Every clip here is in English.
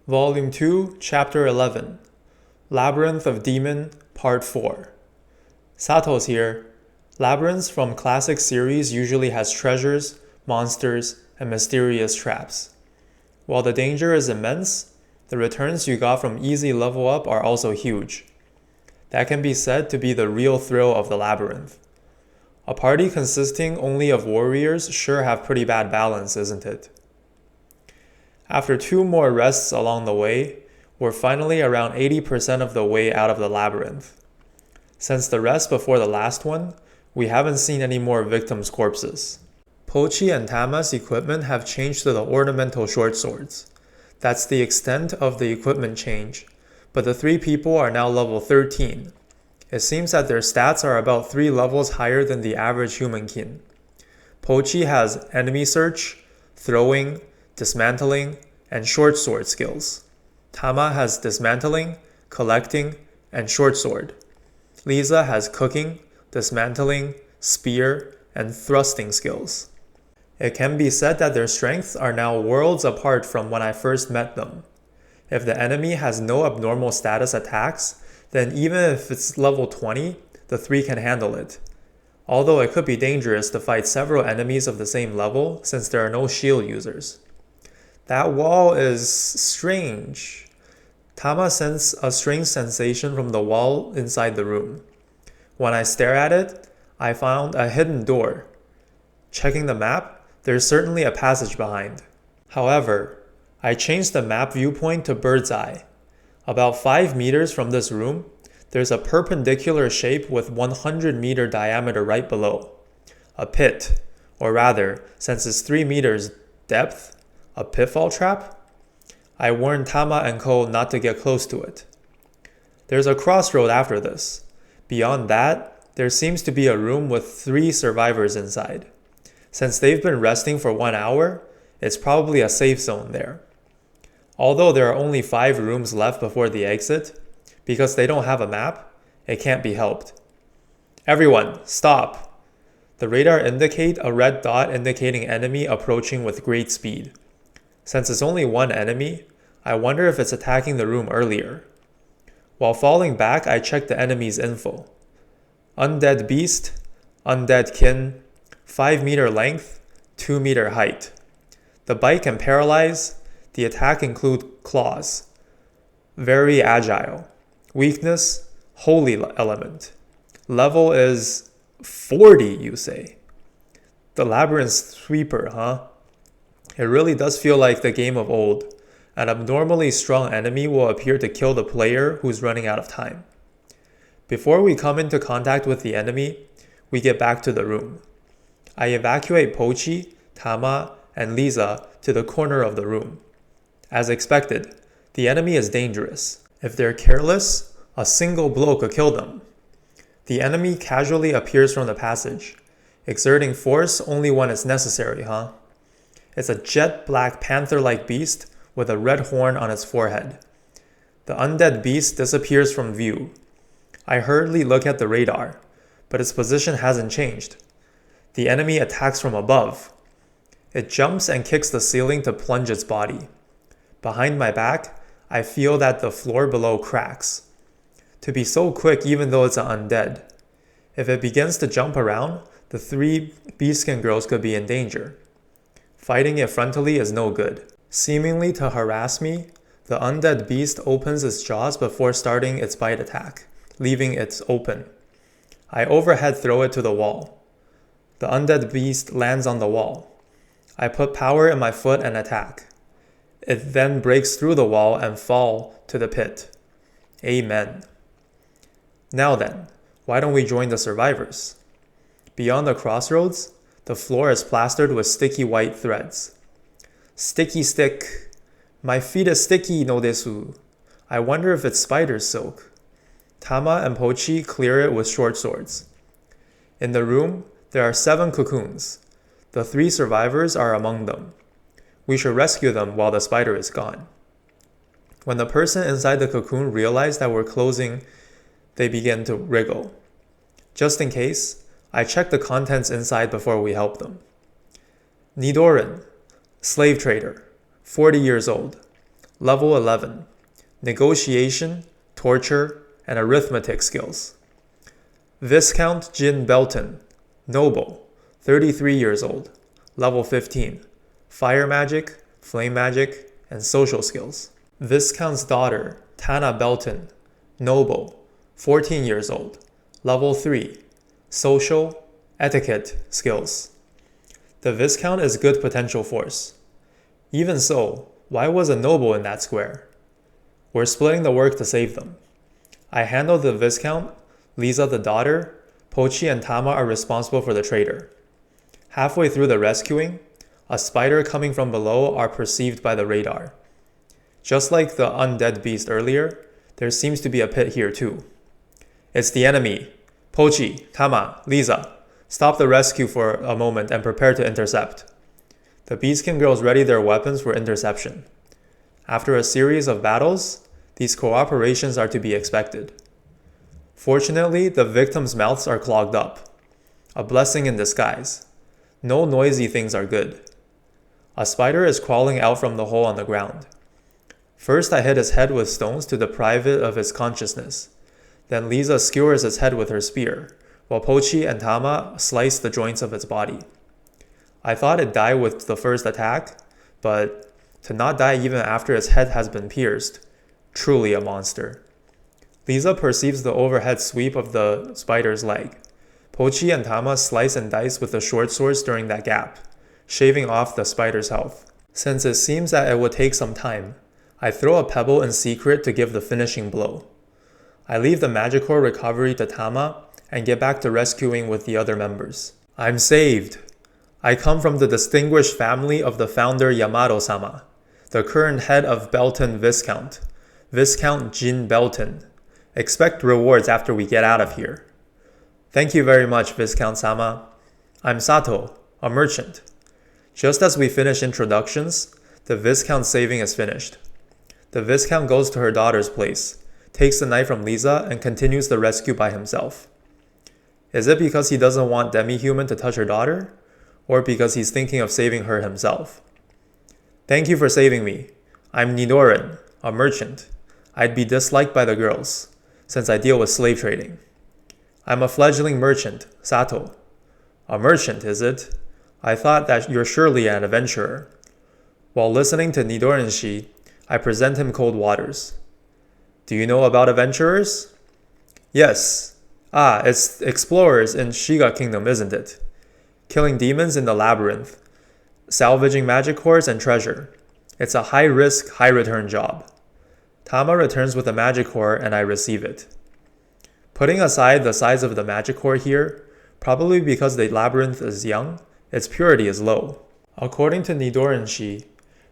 Volume 2, Chapter 11, Labyrinth of Demon, Part 4. Sato's here. Labyrinths from classic series usually has treasures, monsters, and mysterious traps. While the danger is immense, the returns you got from easy level up are also huge. That can be said to be the real thrill of the labyrinth. A party consisting only of warriors sure have pretty bad balance, isn't it? After 2 more rests along the way, we're finally around 80% of the way out of the labyrinth. Since the rest before the last one, we haven't seen any more victims' corpses. Pochi and Tama's equipment have changed to the ornamental short swords. That's the extent of the equipment change, but the 3 people are now level 13. It seems that their stats are about 3 levels higher than the average humankin. Pochi has enemy search, throwing, dismantling, and short sword skills. Tama has dismantling, collecting, and short sword. Lisa has cooking, dismantling, spear, and thrusting skills. It can be said that their strengths are now worlds apart from when I first met them. If the enemy has no abnormal status attacks, then even if it's level 20, the 3 can handle it. Although it could be dangerous to fight several enemies of the same level since there are no shield users. That wall is strange. Tama sensed a strange sensation from the wall inside the room. When I stare at it, I found a hidden door. Checking the map, there's certainly a passage behind. However, I changed the map viewpoint to bird's eye. About 5 meters from this room, there's a perpendicular shape with 100-meter diameter right below. A pit, or rather, since it's 3 meters depth, a pitfall trap? I warned Tama and Ko not to get close to it. There's a crossroad after this. Beyond that, there seems to be a room with 3 survivors inside. Since they've been resting for 1 hour, it's probably a safe zone there. Although there are only 5 rooms left before the exit, because they don't have a map, it can't be helped. Everyone, stop! The radar indicates a red dot indicating enemy approaching with great speed. Since it's only 1 enemy, I wonder if it's attacking the room earlier. While falling back, I checked the enemy's info. Undead beast, undead kin, 5-meter length, 2-meter height. The bite can paralyze. The attack include claws. Very agile. Weakness, holy element. Level is 40, you say. The labyrinth sweeper, huh? It really does feel like the game of old. An abnormally strong enemy will appear to kill the player who's running out of time. Before we come into contact with the enemy, we get back to the room. I evacuate Pochi, Tama, and Lisa to the corner of the room. As expected, the enemy is dangerous. If they're careless, a single blow could kill them. The enemy casually appears from the passage, exerting force only when it's necessary, huh? It's a jet black panther-like beast with a red horn on its forehead. The undead beast disappears from view. I hurriedly look at the radar, but its position hasn't changed. The enemy attacks from above. It jumps and kicks the ceiling to plunge its body. Behind my back, I feel that the floor below cracks. To be so quick even though it's an undead. If it begins to jump around, the 3 beastskin girls could be in danger. Fighting it frontally is no good. Seemingly to harass me, the undead beast opens its jaws before starting its bite attack, leaving it open. I overhead throw it to the wall. The undead beast lands on the wall. I put power in my foot and attack. It then breaks through the wall and falls to the pit. Amen. Now then, why don't we join the survivors? Beyond the crossroads, the floor is plastered with sticky white threads. Sticky stick. My feet is sticky no desu. I wonder if it's spider silk. Tama and Pochi clear it with short swords. In the room, there are 7 cocoons. The 3 survivors are among them. We should rescue them while the spider is gone. When the person inside the cocoon realizes that we're closing, they begin to wriggle. Just in case, I check the contents inside before we help them. Nidoran, slave trader, 40 years old. Level 11. Negotiation, torture, and arithmetic skills. Viscount Jin Belton, noble, 33 years old, level 15. Fire magic, flame magic, and social skills. Viscount's daughter, Tana Belton, noble, 14 years old, level 3. Social, etiquette skills. The Viscount is good potential force. Even so, why was a noble in that square? We're splitting the work to save them. I handle the Viscount, Lisa the daughter, Pochi and Tama are responsible for the trader. Halfway through the rescuing, a spider coming from below are perceived by the radar. Just like the undead beast earlier, there seems to be a pit here too. It's the enemy. Pochi, Tama, Lisa, stop the rescue for a moment and prepare to intercept. The Beastkin girls ready their weapons for interception. After a series of battles, these cooperations are to be expected. Fortunately, the victims' mouths are clogged up. A blessing in disguise. No noisy things are good. A spider is crawling out from the hole on the ground. First, I hit his head with stones to deprive it of its consciousness. Then Lisa skewers its head with her spear, while Pochi and Tama slice the joints of its body. I thought it died with the first attack, but to not die even after its head has been pierced, truly a monster. Lisa perceives the overhead sweep of the spider's leg. Pochi and Tama slice and dice with the short swords during that gap, shaving off the spider's health. Since it seems that it would take some time, I throw a pebble in secret to give the finishing blow. I leave the Magicore recovery to Tama and get back to rescuing with the other members. I'm saved! I come from the distinguished family of the founder Yamado-sama, the current head of Belton Viscount, Viscount Jin Belton. Expect rewards after we get out of here. Thank you very much, Viscount-sama. I'm Sato, a merchant. Just as we finish introductions, the Viscount saving is finished. The Viscount goes to her daughter's place, takes the knife from Lisa, and continues the rescue by himself. Is it because he doesn't want demi-human to touch her daughter? Or because he's thinking of saving her himself? Thank you for saving me. I'm Nidoran, a merchant. I'd be disliked by the girls, since I deal with slave trading. I'm a fledgling merchant, Sato. A merchant, is it? I thought that you're surely an adventurer. While listening to Nidoran-shi, I present him cold waters. Do you know about adventurers? Yes. It's explorers in Shiga Kingdom, isn't it? Killing demons in the labyrinth, salvaging magic cores and treasure. It's a high-risk, high-return job. Tama returns with a magic core and I receive it. Putting aside the size of the magic core here, probably because the labyrinth is young, its purity is low. According to Nidoran-shi,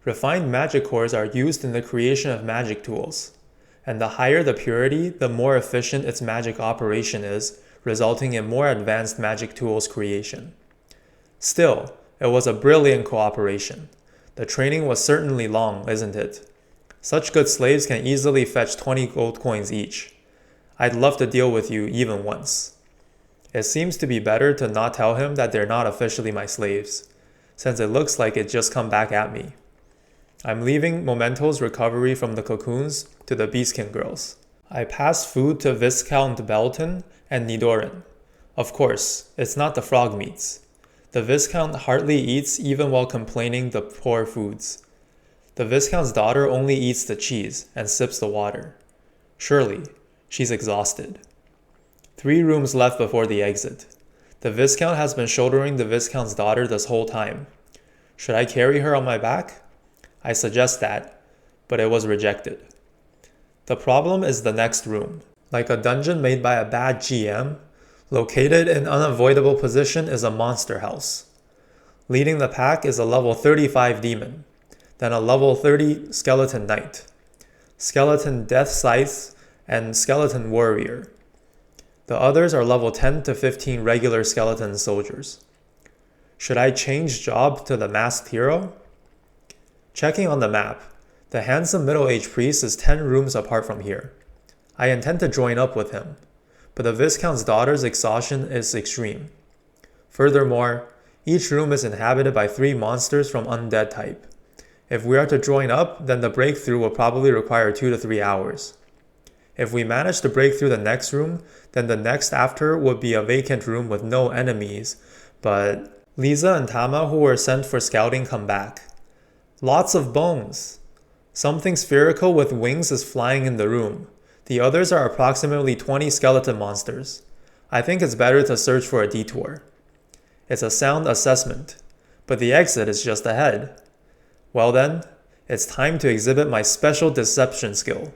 refined magic cores are used in the creation of magic tools, and the higher the purity, the more efficient its magic operation is, resulting in more advanced magic tools creation. Still, it was a brilliant cooperation. The training was certainly long, isn't it? Such good slaves can easily fetch 20 gold coins each. I'd love to deal with you even once. It seems to be better to not tell him that they're not officially my slaves, since it looks like it just come back at me. I'm leaving Momento's recovery from the cocoons to the Beastkin girls. I pass food to Viscount Belton and Nidoran. Of course, it's not the frog meats. The Viscount hardly eats even while complaining the poor foods. The Viscount's daughter only eats the cheese and sips the water. Surely, she's exhausted. 3 rooms left before the exit. The Viscount has been shouldering the Viscount's daughter this whole time. Should I carry her on my back? I suggest that, but it was rejected. The problem is the next room. Like a dungeon made by a bad GM, located in unavoidable position is a monster house. Leading the pack is a level 35 demon, then a level 30 skeleton knight, skeleton death scythe, and skeleton warrior. The others are level 10 to 15 regular skeleton soldiers. Should I change job to the masked hero? Checking on the map, the handsome middle-aged priest is 10 rooms apart from here. I intend to join up with him, but the Viscount's daughter's exhaustion is extreme. Furthermore, each room is inhabited by 3 monsters from undead type. If we are to join up, then the breakthrough will probably require 2 to 3 hours. If we manage to break through the next room, then the next after would be a vacant room with no enemies, but Lisa and Tama who were sent for scouting come back. Lots of bones. Something spherical with wings is flying in the room. The others are approximately 20 skeleton monsters. I think it's better to search for a detour. It's a sound assessment, but the exit is just ahead. Well then, it's time to exhibit my special deception skill.